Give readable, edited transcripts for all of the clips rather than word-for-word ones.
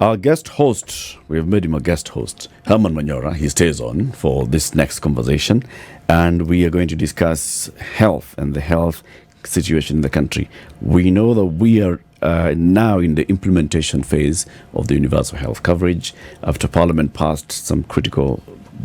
Our guest host, we have made him a guest host, Herman Manyora. He stays on for this next conversation, and we are going to discuss health and the health situation in the country. We know that we are now in the implementation phase of the universal health coverage after Parliament passed some critical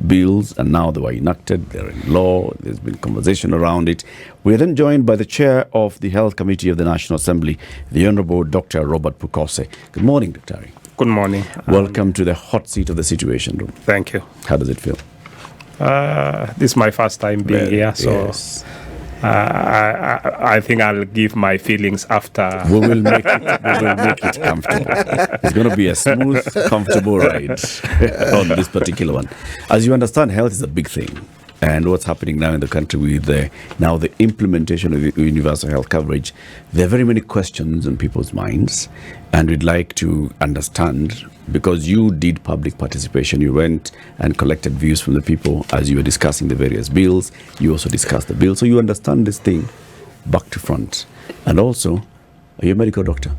bills, and now they were enacted, they're in law, there's been conversation around it. We're then joined by the chair of the Health Committee of the National Assembly, the Honourable Dr. Robert Pukose. Good morning, Dr. Ari. Good morning. Welcome to the hot seat of the Situation Room. Thank you. How does it feel? This is my first time being here, so yes. I think I'll give my feelings after. We will make it comfortable. It's going to be a smooth, comfortable ride on this particular one. As you understand, health is a big thing. And what's happening now in the country with the implementation of universal health coverage, there are very many questions in people's minds. And we'd like to understand, because you did public participation, you went and collected views from the people as you were discussing the various bills. You also discussed the bill. So you understand this thing back to front. And also, are you a medical doctor?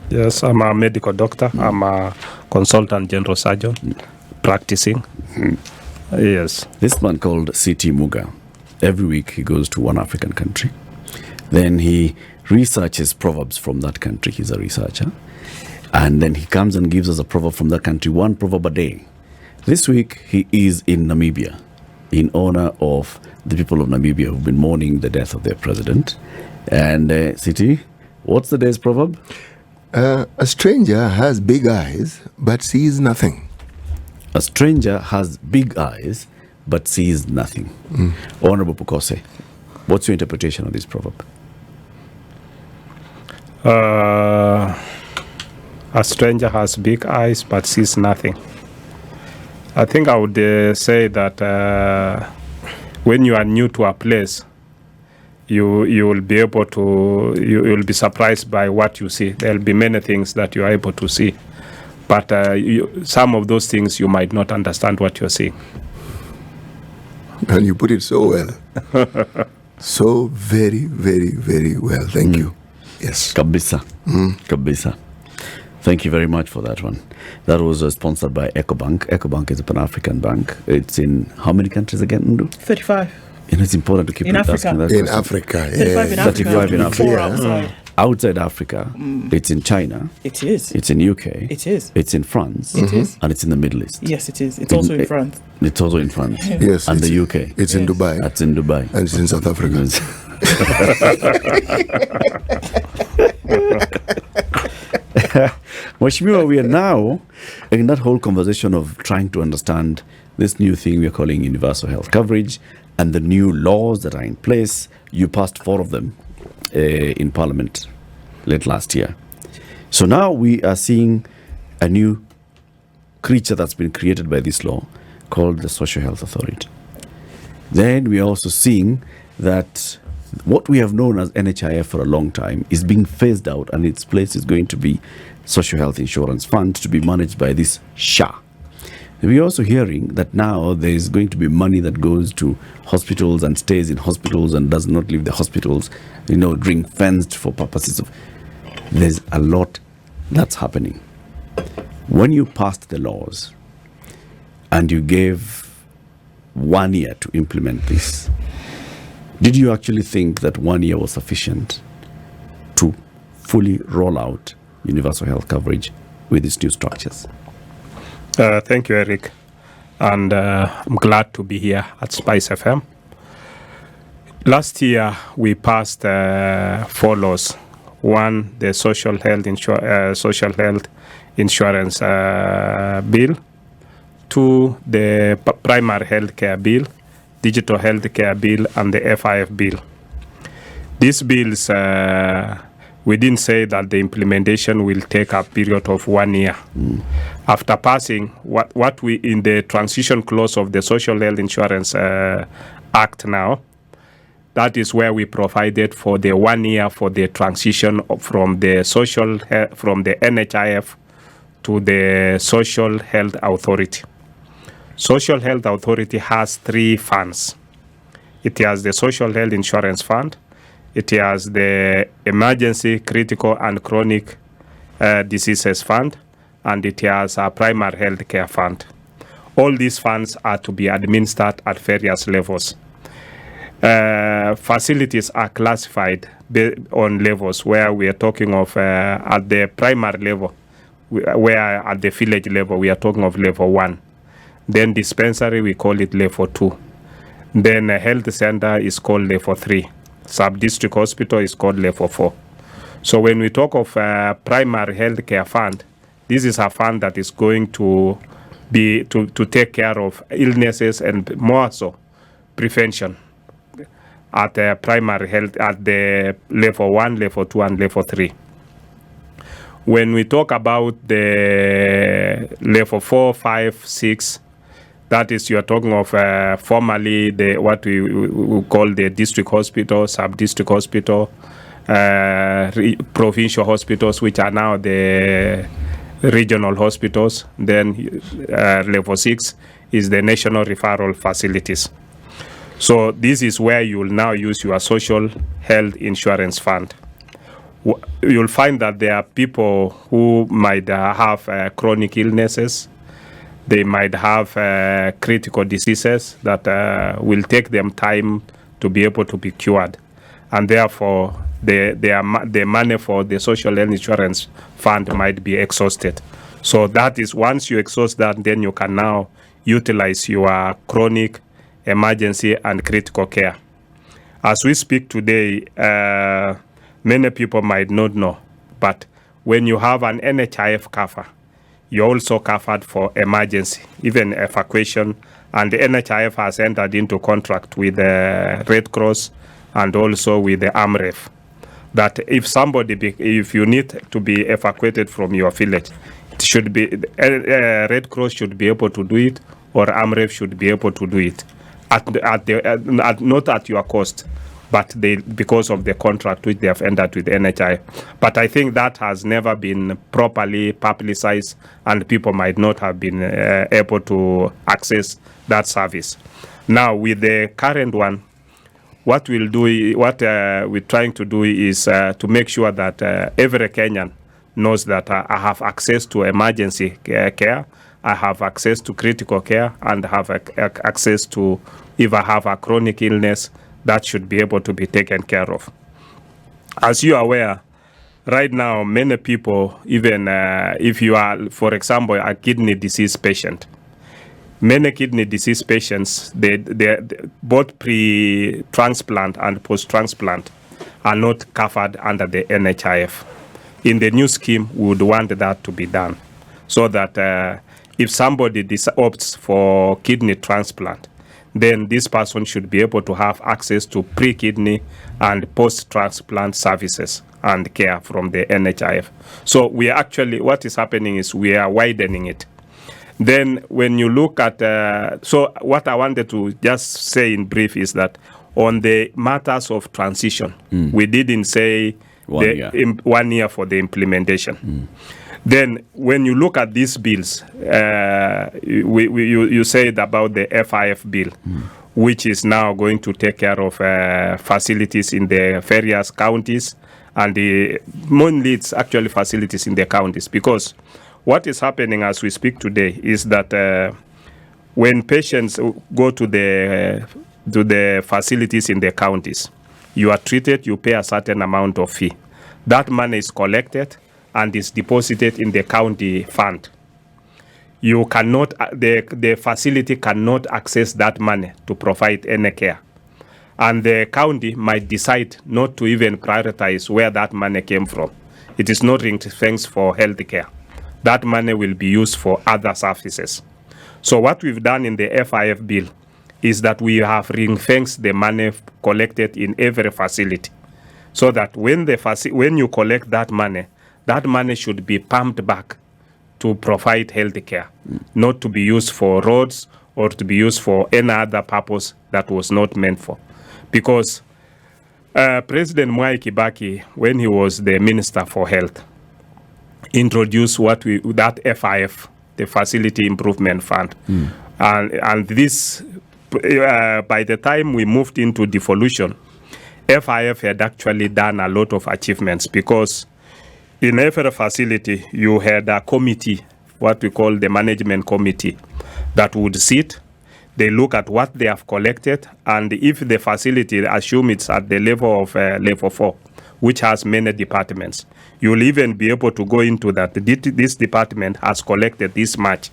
Yes, I'm a medical doctor. I'm a consultant general surgeon practicing. Yes. This man called CT Muga, every week he goes to one African country. Then he researches proverbs from that country. He's a researcher. And then he comes and gives us a proverb from that country, one proverb a day. This week he is in Namibia in honor of the people of Namibia who've been mourning the death of their president. And CT, what's the day's proverb? A stranger has big eyes but sees nothing. A stranger has big eyes, but sees nothing. Honorable Pukose, what's your interpretation of this proverb? A stranger has big eyes, but sees nothing. I think I would say that when you are new to a place, you will be able to, you'll be surprised by what you see. There'll be many things that you are able to see. But some of those things you might not understand what you're seeing. And you put it so well. So very, very, very well. Thank you. Yes. Kabisa. Kabisa. Thank you very much for that one. That was sponsored by EcoBank. EcoBank is a Pan-African bank. It's in how many countries again, Ndu? 35. And it's important to keep In Africa. asking that In question. Africa. 35 in Africa. 35 in Africa. Four outside. Outside Africa, it's in China. It is. It's in UK. It is. It's in France. It is. And it's in the Middle East. Yes, it is. It's also in France. It's also in France. Yes. And it's- the UK. It's in Dubai. That's in Dubai. And it's in South Africa. Mheshimiwa, we are now in that whole conversation of trying to understand this new thing we are calling universal health coverage and the new laws that are in place. You passed 4 of them in Parliament late last year. So now we are seeing a new creature that's been created by this law called the Social Health Authority. Then we are also seeing that what we have known as NHIF for a long time is being phased out, and its place is going to be Social Health Insurance Fund to be managed by this SHA. We're also hearing that now there is going to be money that goes to hospitals and stays in hospitals and does not leave the hospitals, ring fenced for purposes of... There's a lot that's happening. When you passed the laws and you gave 1 year to implement this, did you actually think that 1 year was sufficient to fully roll out universal health coverage with these new structures? Thank you, Eric. And I'm glad to be here at Spice FM. Last year, we passed 4 laws. One, the social health insurance bill. 2, the primary health care bill, digital health care bill, and the FIF bill. These bills, we didn't say that the implementation will take a period of 1 year. After passing, what we in the transition clause of the Social Health Insurance Act now, that is where we provided for the 1 year for the transition from the from the NHIF to the Social Health Authority. Social Health Authority has 3 funds. It has the Social Health Insurance Fund, it has the Emergency, Critical and Chronic Diseases Fund, and it has a primary health care fund. All these funds are to be administered at various levels. Facilities are classified on levels, where we are talking of at the primary level, where at the village level we are talking of level 1. Then dispensary, we call it level 2. Then a health center is called level 3. Sub-district hospital is called level 4. So when we talk of primary health care fund, this is a fund that is going to be to take care of illnesses and more so prevention at the primary health at the level 1, level 2, and level 3. When we talk about the level 4, 5, 6, that is, you are talking of formerly what we call the district hospital, sub-district hospital, provincial hospitals, which are now the regional hospitals. Then level 6 is the national referral facilities. So this is where you will now use your social health insurance fund. You'll find that there are people who might have chronic illnesses. They might have critical diseases that will take them time to be able to be cured. And therefore, the money for the social health insurance fund might be exhausted. So that is, once you exhaust that, then you can now utilize your chronic, emergency, and critical care. As we speak today, many people might not know, but when you have an NHIF cover, you're also covered for emergency, even evacuation, and the NHIF has entered into contract with the Red Cross and also with the AMREF, that if you need to be evacuated from your village, it should be Red Cross should be able to do it, or AMREF should be able to do it, not at your cost, but because of the contract which they have entered with the NHIF. But I think that has never been properly publicized, and people might not have been able to access that service. Now, with the current one, what we're trying to do is to make sure that every Kenyan knows that I have access to emergency care, I have access to critical care, and have access to, if I have a chronic illness, that should be able to be taken care of. As you are aware, right now, many people, even if you are, for example, a kidney disease patient, many kidney disease patients, they both pre-transplant and post-transplant are not covered under the NHIF. In the new scheme, we would want that to be done, so that if somebody opts for kidney transplant, then this person should be able to have access to pre-kidney and post-transplant services and care from the NHIF. So we are actually, what is happening is we are widening it. Then when you look at, so what I wanted to just say in brief is that on the matters of transition, we didn't say 1 year for the implementation. Then when you look at these bills, you said about the FIF bill, which is now going to take care of facilities in the various counties, and mainly it's actually facilities in the counties, because what is happening as we speak today is that when patients go to the facilities in the counties, you are treated, you pay a certain amount of fee. That money is collected and is deposited in the county fund. You cannot, the facility cannot access that money to provide any care. And the county might decide not to even prioritize where that money came from. It is not ring-fenced for health care. That money will be used for other services. So what we've done in the FIF bill is that we have ring-fenced the money collected in every facility, so that when you collect that money should be pumped back to provide health care, not to be used for roads or to be used for any other purpose that was not meant for. Because President Mwai Kibaki, when he was the Minister for Health, introduced that FIF, the Facility Improvement Fund. And this, by the time we moved into devolution, FIF had actually done a lot of achievements, because in every facility you had a committee what we call the management committee that would sit. They look at what they have collected, and if the facility, assume it's at the level of level 4, which has many departments, you'll even be able to go into that. This department has collected this much,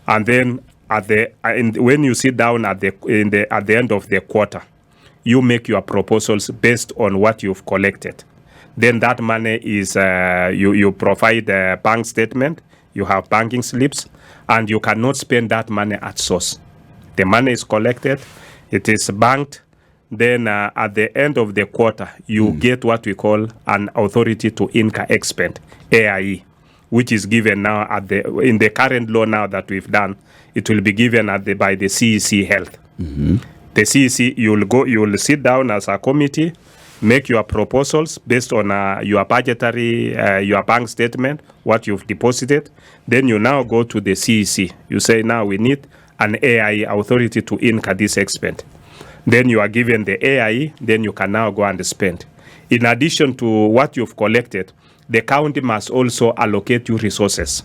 and then when you sit down at the end of the quarter, you make your proposals based on what you've collected. Then that money is you provide a bank statement, you have banking slips, and you cannot spend that money at source. The money is collected, it is banked. Then at the end of the quarter, you get what we call an authority to incur expend, AIE, which is given now in the current law now that we've done. It will be given by the CEC Health. The CEC, you'll sit down as a committee, make your proposals based on your budgetary, your bank statement, what you've deposited. Then you now go to the CEC. You say, now we need an AIE, authority to incur this expend. Then you are given the AIE, then you can now go and spend. In addition to what you've collected, the county must also allocate you resources,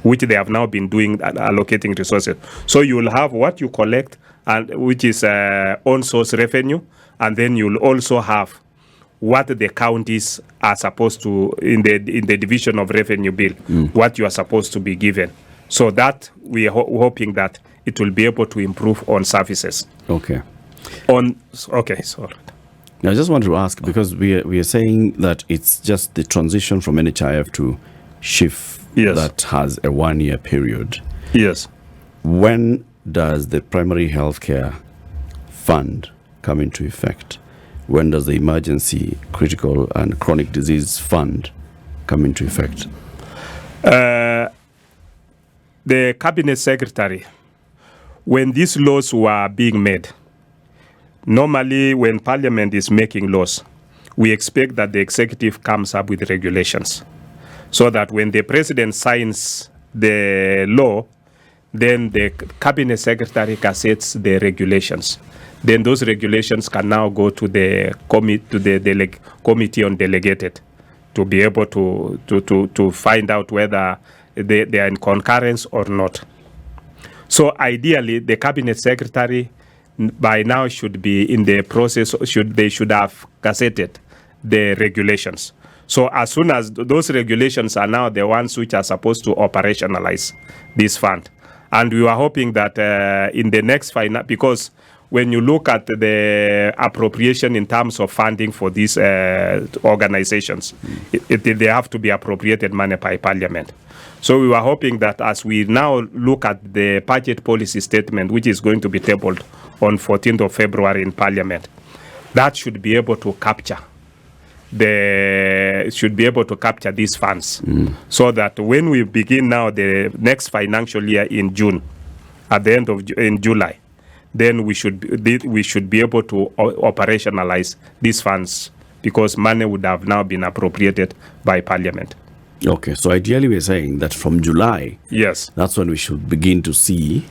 which they have now been doing, allocating resources. So you will have what you collect, and which is on-source revenue, and then you'll also have what the counties are supposed to, in the division of revenue bill, what you are supposed to be given. So that we are hoping that it will be able to improve on services. Okay. Sorry. Now, I just want to ask, because we are saying that it's just the transition from NHIF to NHIF that has a 1-year period. Yes. When does the primary healthcare fund come into effect? When does the emergency, critical and chronic disease fund come into effect? The cabinet secretary, when these laws were being made, normally when parliament is making laws, we expect that the executive comes up with regulations, so that when the president signs the law, then the cabinet secretary gazettes the regulations. Then those regulations can now go to the committee on delegated to be able to find out whether they are in concurrence or not. So ideally, the cabinet secretary by now should be in the process. They should have gazetted the regulations. So as soon as those regulations are now the ones which are supposed to operationalize this fund, and we were hoping that in the next because when you look at the appropriation in terms of funding for these organizations, they have to be appropriated money by parliament. So we were hoping that as we now look at the budget policy statement, which is going to be tabled on 14th of February in parliament, that should be able to capture these funds, so that when we begin now the next financial year in June, at the end of in July, then we should be able to operationalize these funds, because money would have now been appropriated by parliament. Okay, so ideally we're saying that from July, yes, that's when we should begin to see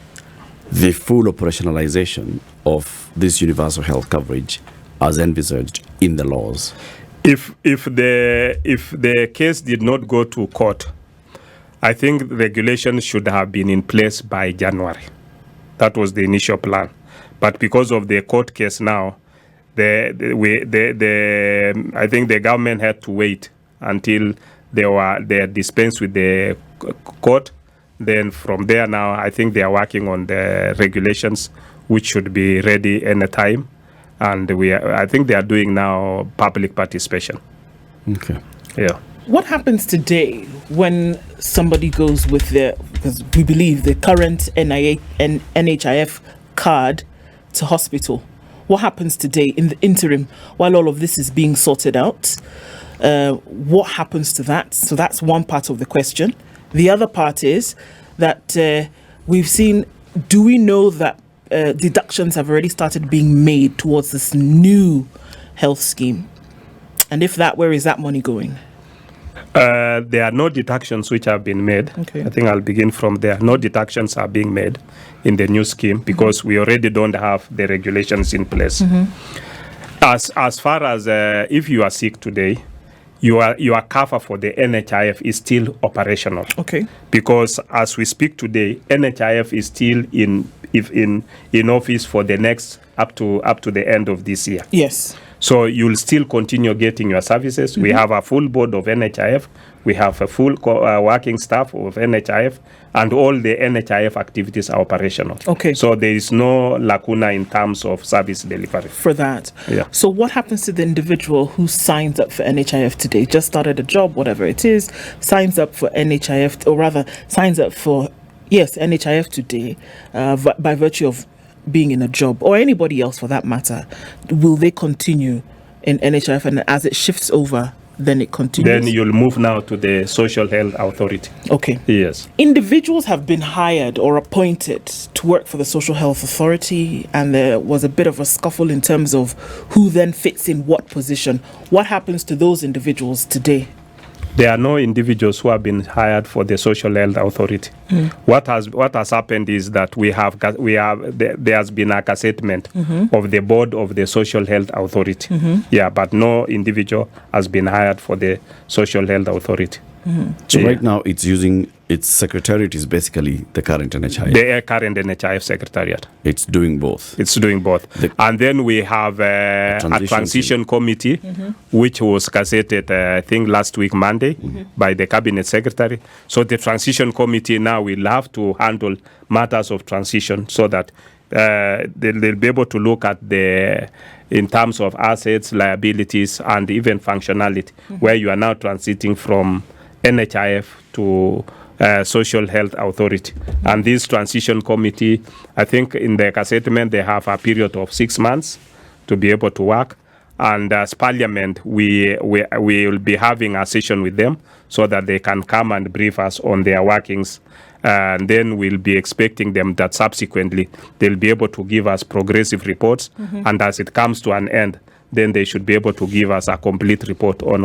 the full operationalization of this universal health coverage as envisaged in the laws. If the case did not go to court, I think regulations should have been in place by January. That was the initial plan, but because of the court case now, I think the government had to wait until they dispensed with the court. Then from there now, I think they are working on the regulations, which should be ready anytime. And I think they are doing now public participation. Okay. Yeah. What happens today when somebody goes with because we believe the current NHIF card to hospital? What happens today in the interim while all of this is being sorted out? What happens to that? So that's one part of the question. The other part is that we've seen, do we know that deductions have already started being made towards this new health scheme? And if that, where is that money going? There are no deductions which have been made. Okay. I think I'll begin from there. No deductions are being made in the new scheme because we already don't have the regulations in place. As far as if you are sick today, your cover for the NHIF is still operational. Okay. Because as we speak today, NHIF is still in office for the next up to the end of this year. Yes. So you'll still continue getting your services. We have a full board of NHIF. We have a full working staff of NHIF, and all the NHIF activities are operational. Okay. So there is no lacuna in terms of service delivery. For that. Yeah. So what happens to the individual who signs up for NHIF today, just started a job, whatever it is, signs up for NHIF, or rather signs up for, NHIF today, by virtue of being in a job, or anybody else for that matter? Will they continue in NHIF, and as it shifts over, then it continues? Then you'll move now to the Social Health Authority. Okay. Yes. Individuals have been hired or appointed to work for the Social Health Authority, and there was a bit of a scuffle in terms of who then fits in what position. What happens to those individuals today? There are no individuals who have been hired for the Social Health Authority. What has happened is that there has been a cassetment of the board of the Social Health Authority. Yeah, but no individual has been hired for the Social Health Authority. So right now its secretariat is basically the current NHIF. The current NHIF secretariat. It's doing both. It's doing both. And then we have a transition committee, which was gazetted, I think, last week, Monday, by the cabinet secretary. So the transition committee now will have to handle matters of transition, so that they'll be able to look at in terms of assets, liabilities, and even functionality, where you are now transiting from NHIF to Social Health Authority. And this transition committee, I think in the cassettement, they have a period of 6 months to be able to work. And as Parliament, we will be having a session with them so that they can come and brief us on their workings. And then we'll be expecting them that subsequently they'll be able to give us progressive reports. And as it comes to an end, then they should be able to give us a complete report on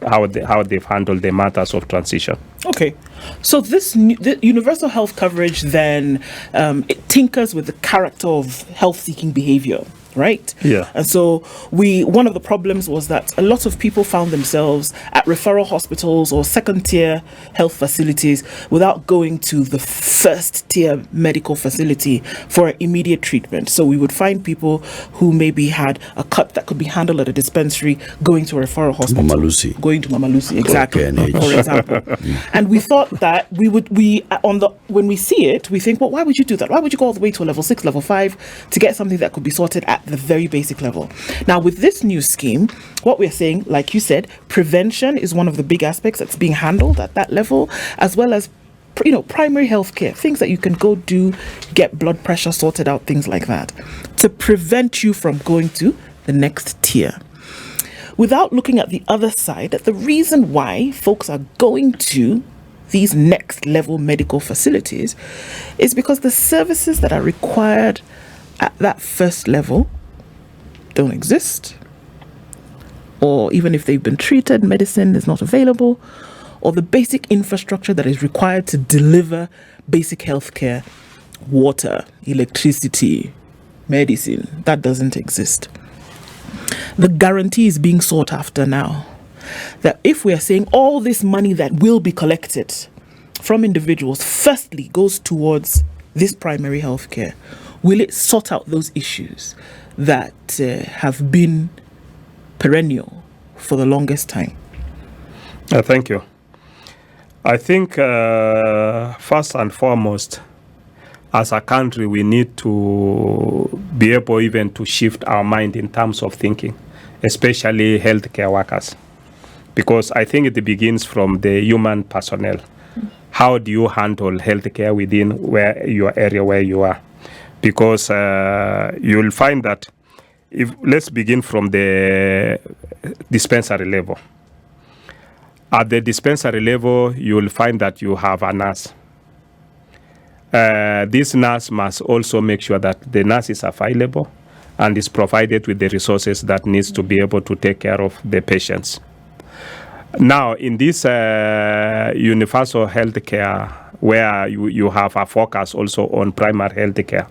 how they've handled the matters of transition. Okay, so the universal health coverage then it tinkers with the character of health-seeking behavior, right? Yeah. And so one of the problems was that a lot of people found themselves at referral hospitals or second-tier health facilities without going to the first-tier medical facility for immediate treatment. So we would find people who maybe had a cut that could be handled at a dispensary going to a referral hospital. Mama Lucy. Going to Mama Lucy, exactly, KNH. for example. And we thought that when we see it, we think, well, why would you do that? Why would you go all the way to a level 6, level 5 to get something that could be sorted at the very basic level? Now, with this new scheme, what we're saying, like you said, prevention is one of the big aspects that's being handled at that level, as well as primary health care, things that you can go do, get blood pressure sorted out, things like that, to prevent you from going to the next tier. Without looking at the other side, that the reason why folks are going to these next level medical facilities is because the services that are required at that first level don't exist, or even if they've been treated, medicine is not available, or the basic infrastructure that is required to deliver basic health care, water, electricity, medicine, that doesn't exist. The guarantee is being sought after now, that if we are saying all this money that will be collected from individuals firstly goes towards this primary health care, will it sort out those issues that have been perennial for the longest time? Thank you. I think first and foremost, as a country, we need to be able even to shift our mind in terms of thinking, especially healthcare workers, because I think it begins from the human personnel. How do you handle healthcare within your area where you are? Because you'll find that let's begin from the dispensary level. At the dispensary level, you'll find that you have a nurse. This nurse must also make sure that the nurse is available and is provided with the resources that needs to be able to take care of the patients. Now, in this universal healthcare, where you have a focus also on primary healthcare,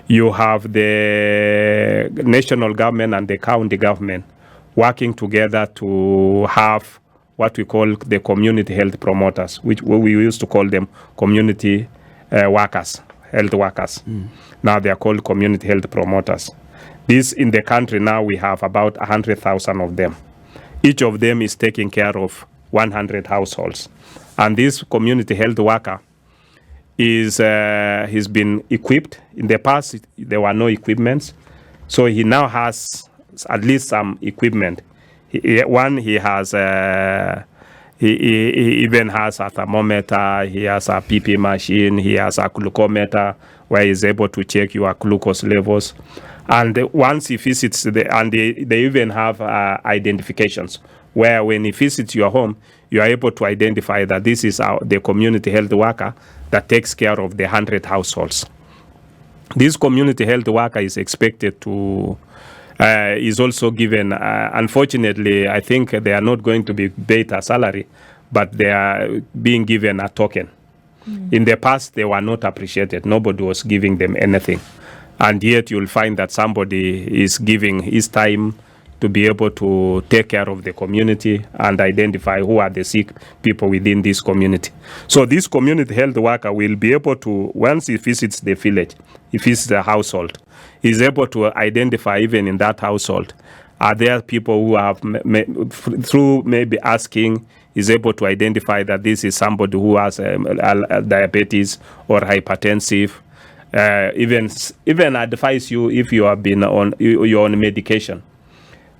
you have the national government and the county government working together to have what we call the community health promoters, which we used to call them community workers, health workers. Now they are called community health promoters. This in the country now we have about 100,000 of them. Each of them is taking care of 100 households. And this community health worker is he's been equipped. In the past, there were no equipments. So he now has at least some equipment. He has he even has a thermometer, he has a PP machine, he has a glucometer where he's able to check your glucose levels. And once he visits, they even have identifications where when he visits your home, you are able to identify that this is the community health worker that takes care of the 100 households. This community health worker is expected to, is also given, unfortunately, I think they are not going to be paid a salary, but they are being given a token. In the past, they were not appreciated. Nobody was giving them anything. And yet you'll find that somebody is giving his time to be able to take care of the community and identify who are the sick people within this community. So this community health worker will be able to, once he visits the village, he visits the household, he's able to identify even in that household, are there people who have, through maybe asking, is able to identify that this is somebody who has diabetes or hypertensive, even advise you if you have been you're on medication.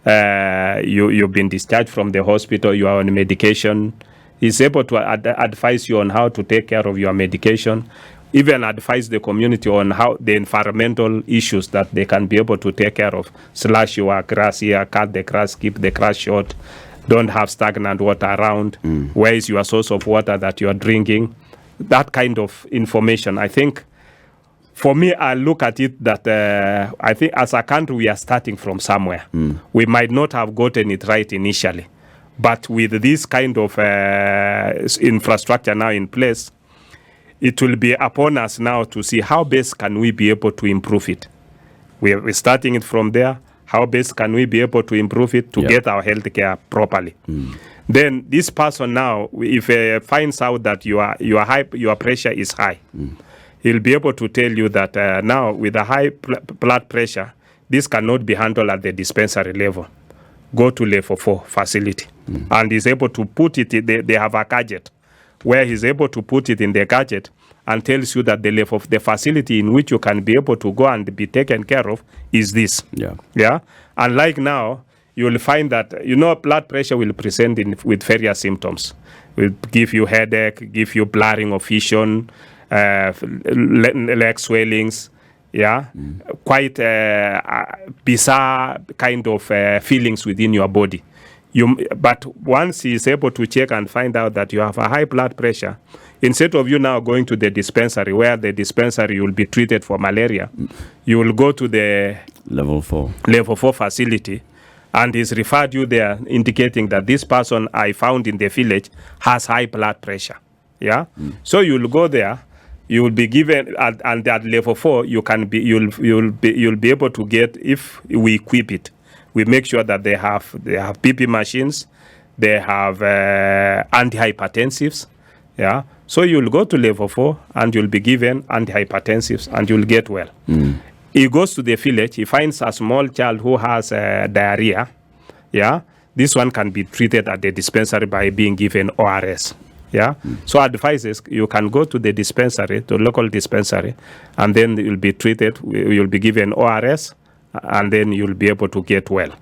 You've been discharged from the hospital, you are on medication. He's able to advise you on how to take care of your medication, even advise the community on how the environmental issues that they can be able to take care of. Slash your grass here, cut the grass, keep the grass short, don't have stagnant water around. Where is your source of water that you are drinking? That kind of information, I think. For me, I look at it that I think as a country, we are starting from somewhere. We might not have gotten it right initially. But with this kind of infrastructure now in place, it will be upon us now to see how best can we be able to improve it. We're starting it from there. How best can we be able to improve it to get our healthcare properly? Then this person now, if finds out that your pressure is high, he'll be able to tell you that now with a high blood pressure, this cannot be handled at the dispensary level. Go to level 4 facility. And he's able to put it, they have a gadget where he's able to put it in the gadget and tells you that the level of the facility in which you can be able to go and be taken care of is this. Yeah. And like now, you will find that, blood pressure will present with various symptoms. Will give you headache, give you blurring of vision, leg swellings, quite bizarre kind of feelings within your body. But once he is able to check and find out that you have a high blood pressure, instead of you now going to the dispensary, where the dispensary you will be treated for malaria, you will go to the level 4 facility, and he's referred you there, indicating that this person I found in the village has high blood pressure. So you'll go there. You will be given, and at level 4, you'll be able to get, if we equip it, we make sure that they have PP machines, they have antihypertensives. So you'll go to level 4 and you'll be given antihypertensives and you'll get well. He goes to the village, he finds a small child who has diarrhea. This one can be treated at the dispensary by being given ORS. So advises, you can go to the dispensary, to local dispensary, and then you'll be treated, you'll be given ORS, and then you'll be able to get well.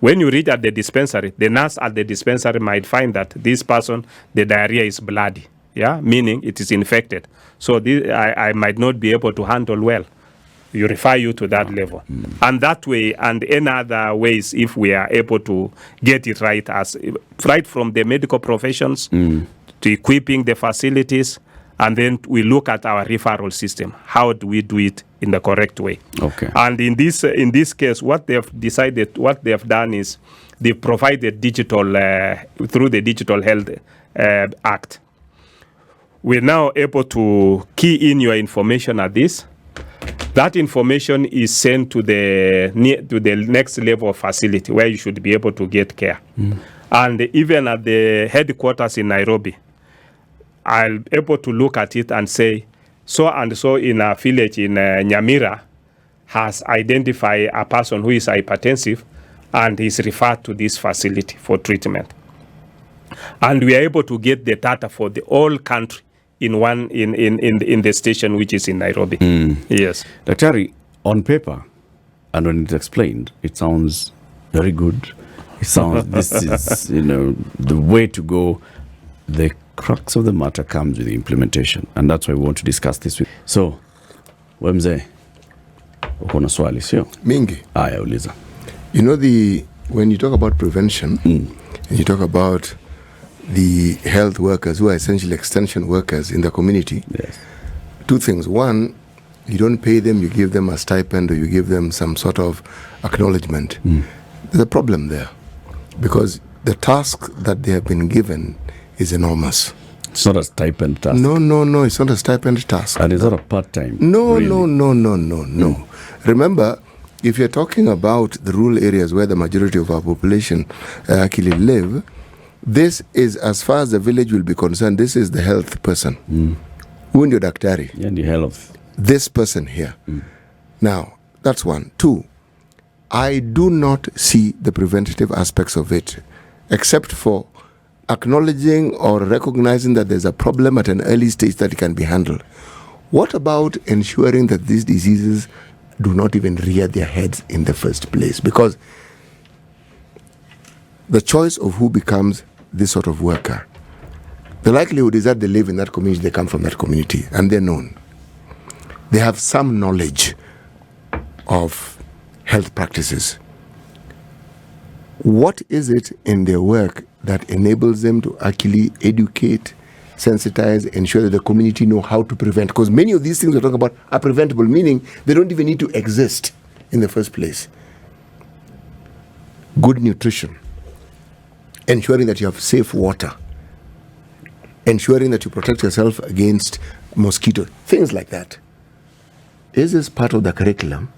When you reach at the dispensary, the nurse at the dispensary might find that this person, the diarrhea is bloody, meaning it is infected. So I might not be able to handle well. You refer you to that level. And that way, and in other ways, if we are able to get it right, right from the medical professions to equipping the facilities, and then we look at our referral system. How do we do it in the correct way? And in this case, what they have done is they provided digital through the Digital Health Act. We're now able to key in your information at this. That information is sent to the next level of facility where you should be able to get care. And even at the headquarters in Nairobi, I'll be able to look at it and say, so and so in a village in Nyamira has identified a person who is hypertensive and is referred to this facility for treatment. And we are able to get the data for the whole country in the station which is in Nairobi. Yes. Daktari, on paper, and when it's explained, it sounds very good. It sounds, this is, the way to go. The crux of the matter comes with the implementation, and that's why we want to discuss this with. So, Wemze, uko na swali sio? Mingi. Aya, uliza. When you talk about prevention, and you talk about the health workers who are essentially extension workers in the community, Yes. two things. One, you don't pay them, you give them a stipend or you give them some sort of acknowledgement. There's a problem there because the task that they have been given is enormous. It's not a stipend task. No, it's not a stipend task. And it's not a part-time. No. Really. Remember, if you're talking about the rural areas where the majority of our population actually live, this is, as far as the village will be concerned, this is the health person. Who ndio daktari? And the health. This person here. Now, that's one. Two, I do not see the preventative aspects of it, except for acknowledging or recognizing that there's a problem at an early stage that it can be handled. What about ensuring that these diseases do not even rear their heads in the first place? Because the choice of who becomes this sort of worker, the likelihood is that they live in that community, they come from that community, and they're known. They have some knowledge of health practices. What is it in their work that enables them to actually educate, sensitize, ensure that the community know how to prevent? Because many of these things we're talking about are preventable, meaning they don't even need to exist in the first place. Good nutrition, ensuring that you have safe water, ensuring that you protect yourself against mosquitoes, things like that. Is this part of the curriculum?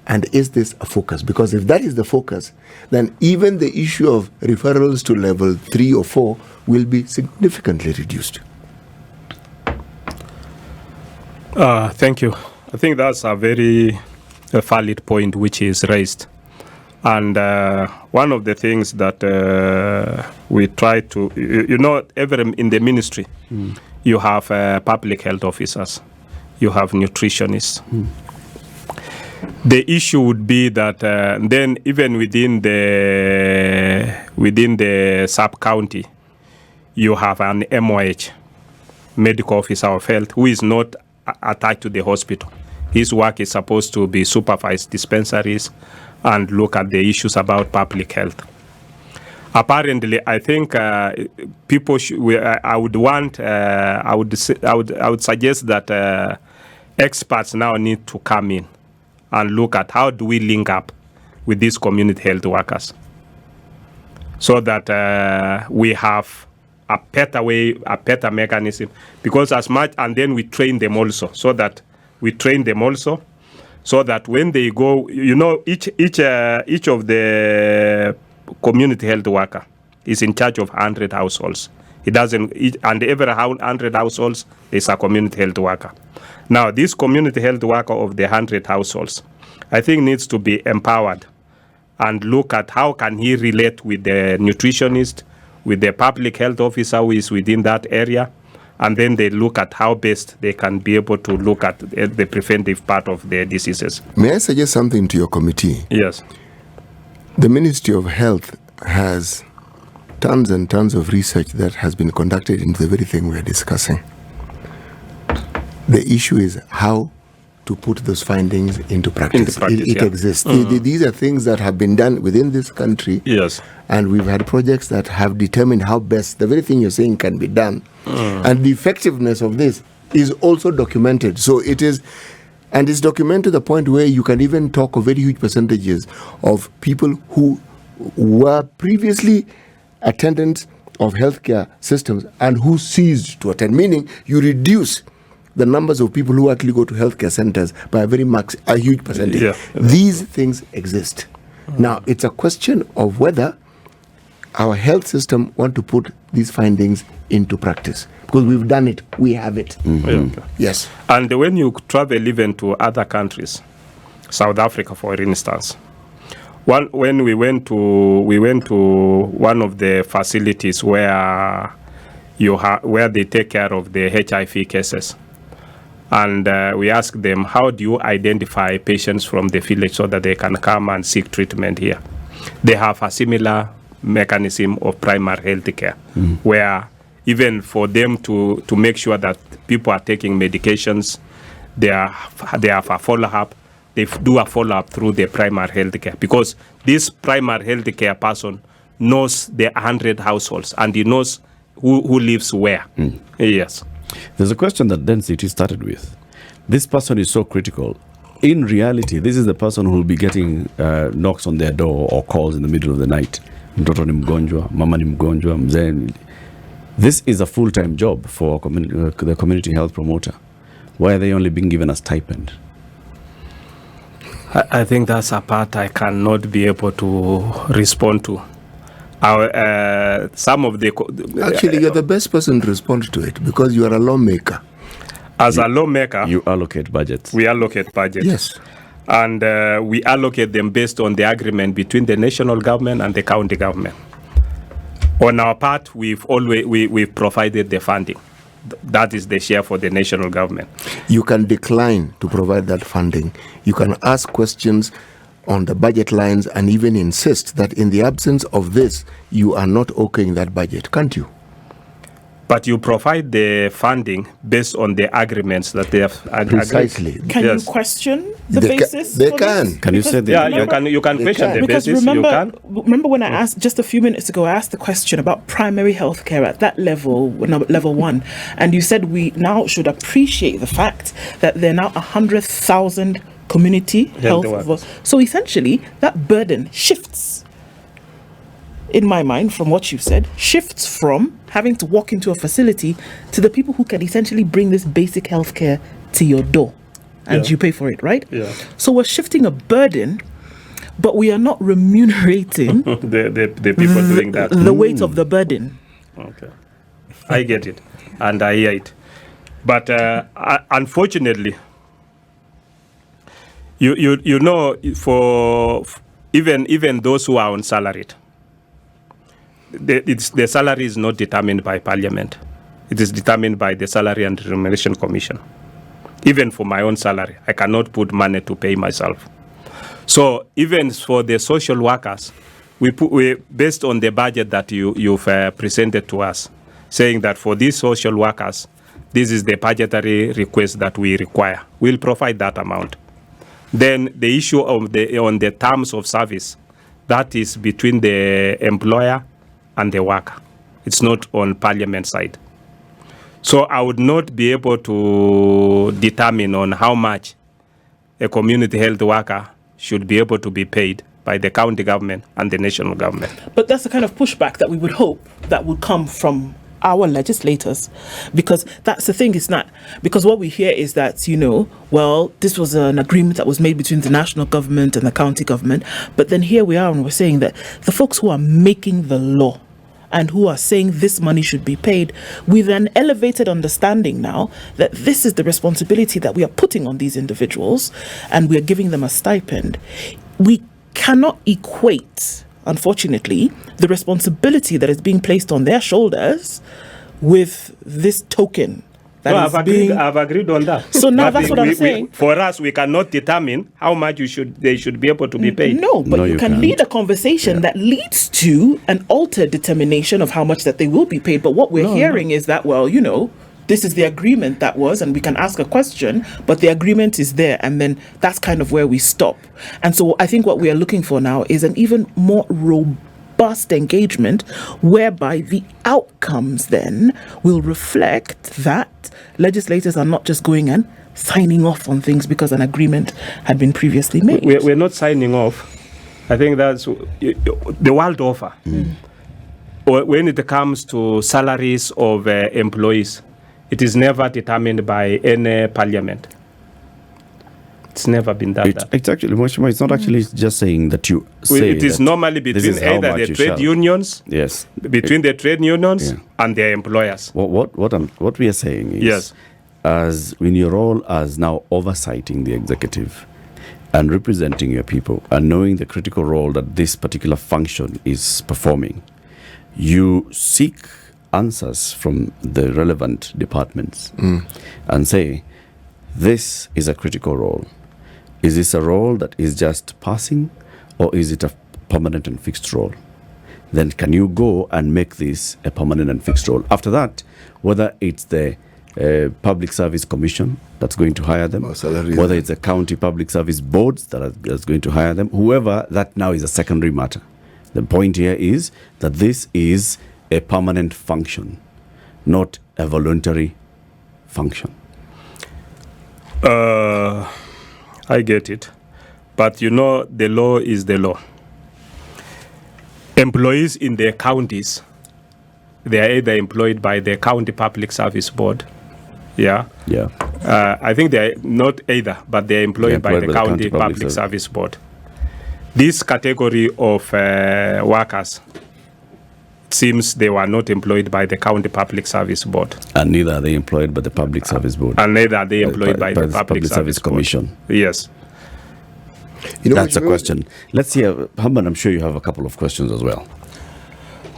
And is this a focus? Because if that is the focus, then even the issue of referrals to level 3 or 4 will be significantly reduced. Thank you. I think that's a very valid point which is raised. And one of the things that we try to, in the ministry, you have public health officers, you have nutritionists. The issue would be that then even within the sub-county, you have an MOH, medical officer of health, who is not attached to the hospital. His work is supposed to be supervise dispensaries and look at the issues about public health. Apparently, I think people I would suggest that experts now need to come in and look at how do we link up with these community health workers so that we have a better way, a better mechanism, because as much, and then we train them also, so that when they go, each of the community health worker is in charge of 100 households. And every 100 households is a community health worker. Now, this community health worker of the 100 households, I think needs to be empowered and look at how can he relate with the nutritionist, with the public health officer who is within that area, and then they look at how best they can be able to look at the preventive part of the diseases. May I suggest something to your committee? Yes. The Ministry of Health has tons and tons of research that has been conducted into the very thing we are discussing. The issue is how to put those findings into practice. It exists. These are things that have been done within this country. Yes. And we've had projects that have determined how best the very thing you're saying can be done. And the effectiveness of this is also documented. So it is, and it's documented to the point where you can even talk of very huge percentages of people who were previously attendants of healthcare systems and who ceased to attend, meaning you reduce the numbers of people who actually go to healthcare centers by a huge percentage. Yeah. These things exist. Now, it's a question of whether our health system want to put these findings into practice, because we've done it, we have it. Yeah. Yes. And when you travel even to other countries, South Africa, for instance, when we went to one of the facilities where where they take care of the HIV cases, and we asked them, how do you identify patients from the village so that they can come and seek treatment here? They have a similar mechanism of primary health care, where even for them to make sure that people are taking medications, they have a follow-up. They do a follow-up through the primary health care, because this primary health care person knows the 100 households and he knows who lives where. Yes. There's a question that density started with. This person is so critical. In reality, this is the person who will be getting knocks on their door or calls in the middle of the night. Mtoto ni mgonjwa, mama ni mgonjwa, mzee. This is a full-time job for the community health promoter. Why are they only being given a stipend? I think that's a part I cannot be able to respond to. Some of the... Actually, you're the best person to respond to it, because you are a lawmaker. As a lawmaker... You allocate budgets. We allocate budgets. Yes. And we allocate them based on the agreement between the national government and the county government. On our part, we've provided the funding. That is the share for the national government. You can decline to provide that funding. You can ask questions on the budget lines and even insist that in the absence of this, you are not okaying that budget, can't you? But you provide the funding based on the agreements that they have agreed. Precisely. Can Yes. you question the They basis? they for can. this? Can you say Yeah, that? you can question can. the Because basis. remember when I asked just a few minutes ago, I asked the question about primary health care at that level, level 1, and you said we now should appreciate the fact that there are now 100,000 community health workers. So essentially, that burden shifts, in my mind, from what you've said, shifts from having to walk into a facility to the people who can essentially bring this basic health care to your door, and you pay for it, right? Yeah. So we're shifting a burden, but we are not remunerating the people doing that. the weight of the burden. Okay. I get it, and I hear it. But unfortunately, you know, for even those who are on salaried, the salary is not determined by Parliament. It is determined by the Salary and Remuneration Commission. Even for my own salary, I cannot put money to pay myself. So even for the social workers, we based on the budget that you've presented to us, saying that for these social workers, this is the budgetary request that we require. We'll provide that amount. Then the issue of on the terms of service, that is between the employer and the worker. It's not on Parliament side. So I would not be able to determine on how much a community health worker should be able to be paid by the county government and the national government. But that's the kind of pushback that we would hope that would come from our legislators, because that's the thing. It's not because what we hear is that, you know, well, this was an agreement that was made between the national government and the county government, but then here we are and we're saying that the folks who are making the law and who are saying this money should be paid with an elevated understanding now that this is the responsibility that we are putting on these individuals and we are giving them a stipend. We cannot equate, unfortunately, the responsibility that is being placed on their shoulders with this token. I've agreed on that. So now that's what I'm saying. For us, we cannot determine how much they should be able to be paid. No, but No, you you can can't. lead a conversation that leads to an altered determination of how much that they will be paid. But what we're hearing is that, well, you know, this is the agreement that was, and we can ask a question, but the agreement is there, and then that's kind of where we stop. And so I think what we are looking for now is an even more robust engagement, whereby the outcomes then will reflect that legislators are not just going and signing off on things because an agreement had been previously made. We're not signing off. I think that's the world offer. When it comes to salaries of employees, It is never determined by any parliament. It's never been done that. It's actually, Mheshimiwa, it's not actually just saying that you say It is that normally this between is how either much the you trade shall. unions, Yes. between the trade unions Yeah. and their employers. What we are saying is, Yes. as in your role as now oversighting the executive and representing your people and knowing the critical role that this particular function is performing, you seek answers from the relevant departments and say, this is a critical role. Is this a role that is just passing, or is it a permanent and fixed role? Then can you go and make this a permanent and fixed role? After that, whether it's the Public Service Commission that's going to hire them, whether it's the county public service boards that's going to hire them, whoever, that now is a secondary matter. The point here is that this is a permanent function, not a voluntary function. I get it. But you know, the law is the law. Employees in their counties, they are either employed by the county public service board. Yeah. Yeah. I think they are not either, but they are employed by the county public service board. This category of workers, it seems they were not employed by the county public service board. And neither are they employed by the public service board. And neither are they employed by the public service commission. Board. Yes. You know, that's a question. Let's hear, Hamban, I'm sure you have a couple of questions as well.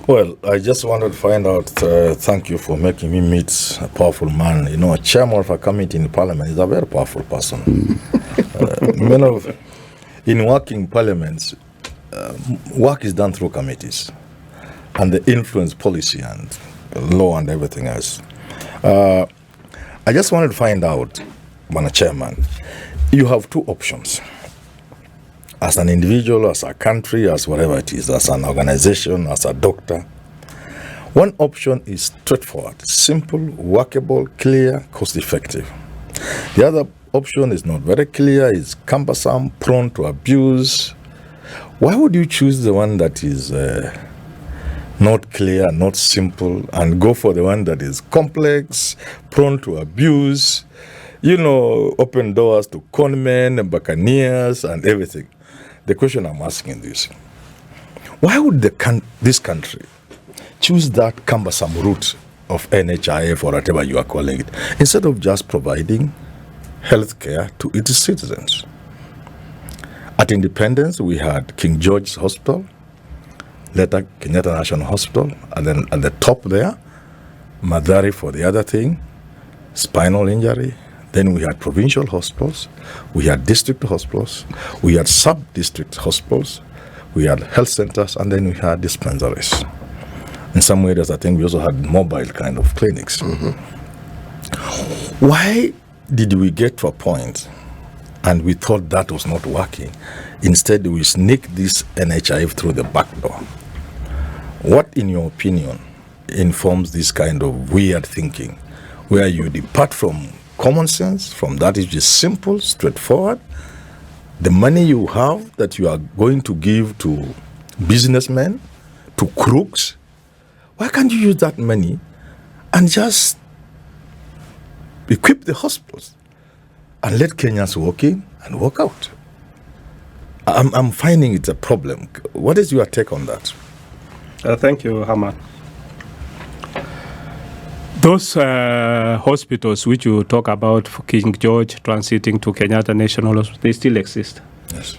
Well, I just wanted to find out, thank you for making me meet a powerful man. You know, a chairman of a committee in parliament is a very powerful person. In working parliaments, work is done through committees, and they influence policy and law and everything else. I just wanted to find out, Madam Chairman, you have two options. As an individual, as a country, as whatever it is, as an organization, as a doctor. One option is straightforward, simple, workable, clear, cost-effective. The other option is not very clear, is cumbersome, prone to abuse. Why would you choose the one that is not clear, not simple, and go for the one that is complex, prone to abuse, you know, open doors to conmen and buccaneers and everything? The question I'm asking is, why would this country choose that cumbersome route of NHIF or whatever you are calling it, instead of just providing health care to its citizens? At independence, we had King George's Hospital, later Kenyatta National Hospital, and then at the top there, Madari for the other thing, spinal injury. Then we had provincial hospitals, we had district hospitals, we had sub-district hospitals, we had health centers, and then we had dispensaries. In some areas, I think we also had mobile kind of clinics. Why did we get to a point and we thought that was not working? Instead, we sneak this NHIF through the back door. What, in your opinion, informs this kind of weird thinking, where you depart from common sense, from that which is simple, straightforward? The money you have that you are going to give to businessmen, to crooks, why can't you use that money and just equip the hospitals and let Kenyans walk in and walk out? I'm finding it a problem. What is your take on that? Thank you, Haman. Those hospitals which you talk about for King George transiting to Kenyatta National Hospital, they still exist. Yes.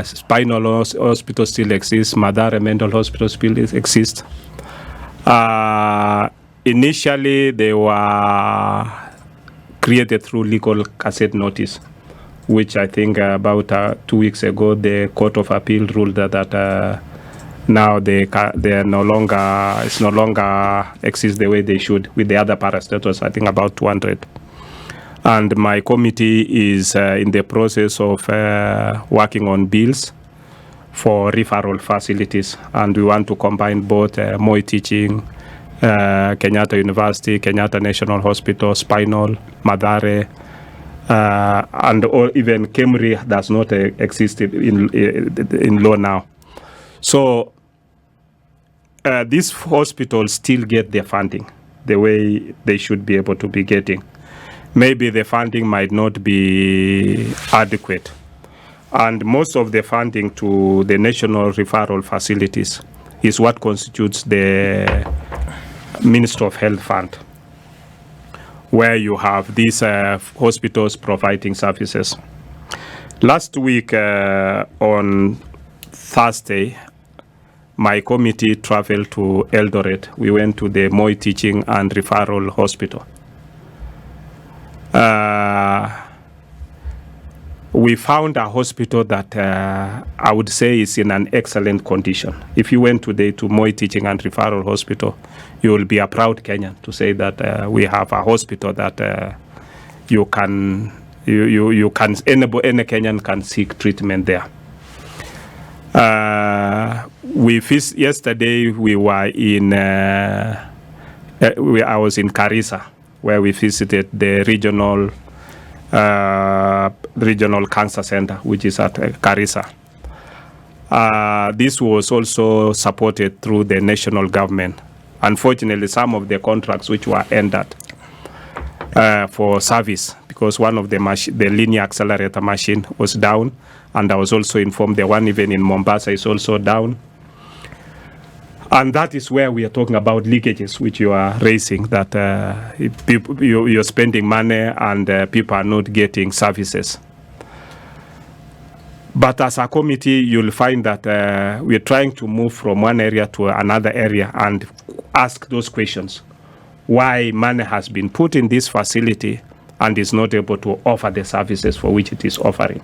Spinal hospital still exists. Madare Mental Hospital still exists. Initially, they were created through legal cassette notice, which I think about 2 weeks ago, the Court of Appeal ruled that now they are no longer exist the way they should with the other parastatals, I think about 200. And my committee is in the process of working on bills for referral facilities, and we want to combine both Moi Teaching, Kenyatta University, Kenyatta National Hospital, Spinal, Madare, and even Kemri does not exist in law now. So these hospitals still get their funding the way they should be able to be getting. Maybe the funding might not be adequate. And most of the funding to the national referral facilities is what constitutes the Ministry of Health Fund, where you have these hospitals providing services. Last week on Thursday, my committee traveled to Eldoret. We went to the Moi Teaching and Referral Hospital. We found a hospital that I would say is in an excellent condition. If you went today to Moi Teaching and Referral Hospital, you will be a proud Kenyan to say that we have a hospital that any Kenyan can seek treatment there. Yesterday we were in I was in Garissa, where we visited the regional cancer center, which is at Garissa. This was also supported through the national government. Unfortunately, some of the contracts which were ended for service, because one of the linear accelerator machine was down, and I was also informed the one even in Mombasa is also down. And that is where we are talking about leakages, which you are raising, that you're spending money and people are not getting services. But as a committee, you'll find that we're trying to move from one area to another area and ask those questions. Why money has been put in this facility and is not able to offer the services for which it is offering.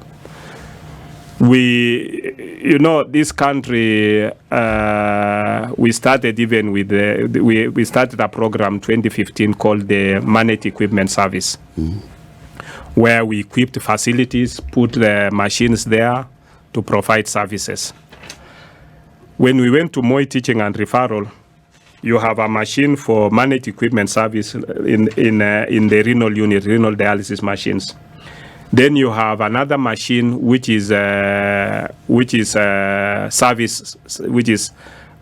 This country, we started even with we started a program 2015 called the Managed Equipment Service, where we equipped facilities, put the machines there to provide services. When we went to Moi Teaching and Referral, you have a machine for managed equipment service in the renal unit, renal dialysis machines. Then you have another machine which is service, which is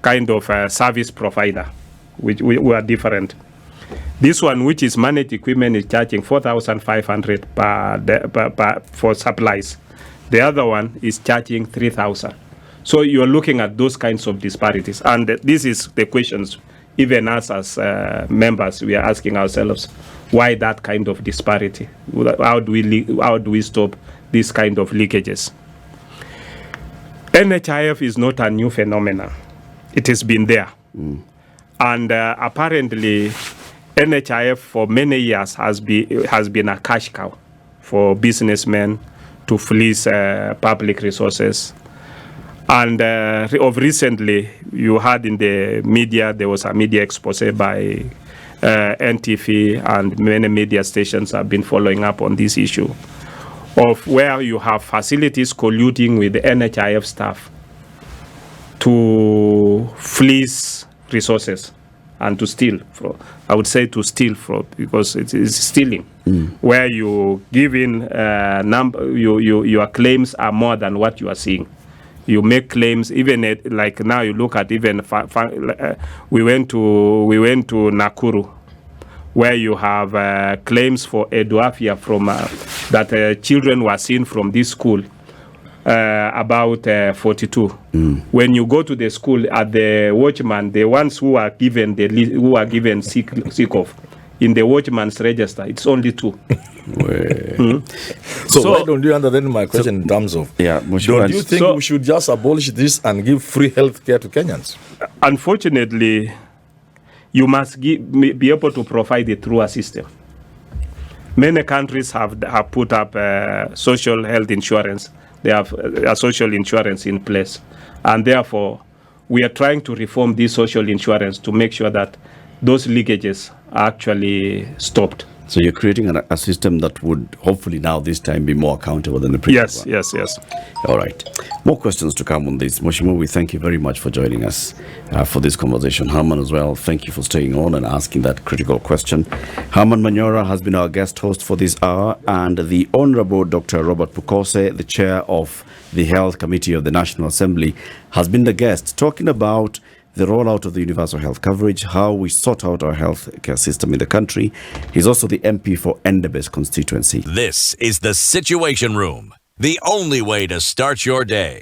kind of a service provider, which we are different. This one, which is managed equipment, is charging 4,500 for supplies. The other one is charging 3,000. So you're looking at those kinds of disparities, and this is the questions. Even us as members, we are asking ourselves, why that kind of disparity? How do we stop this kind of leakages? NHIF is not a new phenomenon. It has been there. And apparently, NHIF for many years has been a cash cow for businessmen to fleece public resources. And of recently, you heard in the media, there was a media expose by NHIF, and many media stations have been following up on this issue of where you have facilities colluding with the NHIF staff to fleece resources and to steal. I would say to steal because it is stealing, where you give in your claims are more than what you are seeing. You make claims, even like now you look at even we went to Nakuru, where you have claims for Eduafia from that children were seen from this school, about 42. When you go to the school, at the watchman, the ones who are given sick of in the watchman's register, it's only 2. So why don't you understand my question in terms of, don't you think we should just abolish this and give free health care to Kenyans? Unfortunately, you must be able to provide it through a system. Many countries have put up social health insurance. They have a social insurance in place. And therefore, we are trying to reform this social insurance to make sure that those leakages are actually stopped. So you're creating a system that would hopefully now this time be more accountable than the previous one. Yes. All right. More questions to come on this. Mheshimiwa, we thank you very much for joining us for this conversation. Herman as well, thank you for staying on and asking that critical question. Herman Manyora has been our guest host for this hour, and the Honorable Dr. Robert Pukose, the chair of the Health Committee of the National Assembly, has been the guest talking about the rollout of the universal health coverage, how we sort out our health care system in the country. He's also the MP for Endebess constituency. This is the Situation Room, the only way to start your day.